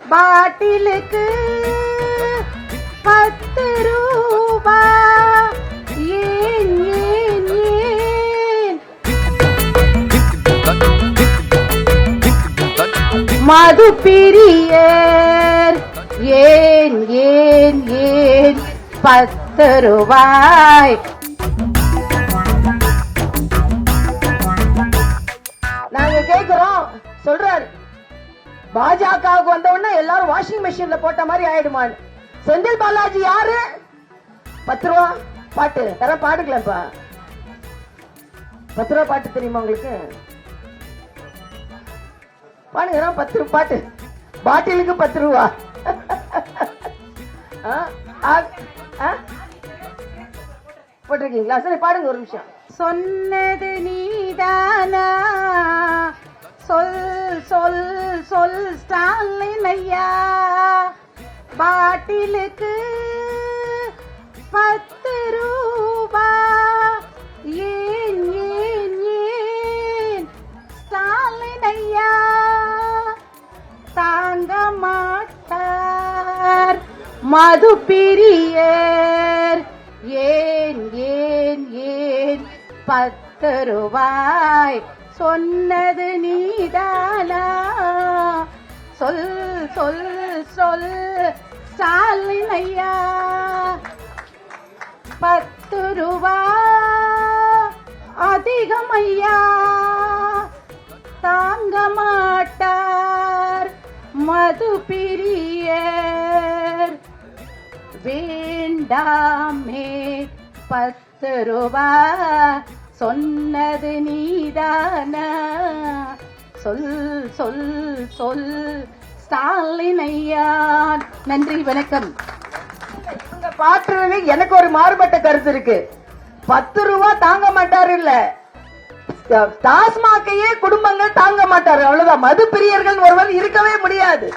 பாட்டிலுக்கு 10 ரூபா ஏன் ஏன் ஏன் மது பிரியர் ஏன் ஏன் ஏன் 10 ரூபாய். நாங்க கேக்குறோம் சொல்றாரு பாஜகவுக்கு வந்த உடனே எல்லாரும் வாஷிங் மெஷின்ல போட்ட மாதிரி ஆயிடுமான்னு. செந்தில் பாலாஜி யாரு? 10 ரூபா பாட்டு தர பாடுங்களேப்பா. 10 ரூபா பாட்டு தெரியுமா உங்களுக்கு? பாடுங்க 10 ரூபா பாட்டு. பாட்டிலுக்கு 10 ரூபா. போட்டிருக்கீங்களா? சரி பாடுங்க ஒரு நிமிஷம். சொன்னது நீதானா சொல் சொல் சொல் ஸ்டாலின் ஐயா பாட்டிலுக்கு 10 ரூபா ஏன் ஏன் ஏன் ஸ்டாலின் ஐயா தாங்க மாட்டார் மது பிரியர் ஏன் ஏன் ஏன் 10 ரூபாய் சொன்னது நீதானா சொல் சொல் சொல் ஸ்டாலின் ஐயா 10 ரூபா அதிகம் ஐயா தாங்க மாட்டார் மது பிரியர் வேண்டாமே 10 ரூபா சொன்னது நீதானா சொல் சொல் சொல் ஸ்டாலின் ஐயா. நன்றி வணக்கம். இவங்க பாட்டுறது எனக்கு ஒரு மாறுபட்ட கருத்து இருக்கு. 10 ரூபா தாங்க மாட்டாரு இல்ல, டாஸ்மாகையே குடும்பங்கள் தாங்க மாட்டாரு, அவ்வளவுதான். மது பிரியர்கள் ஒருவர் இருக்கவே முடியாது.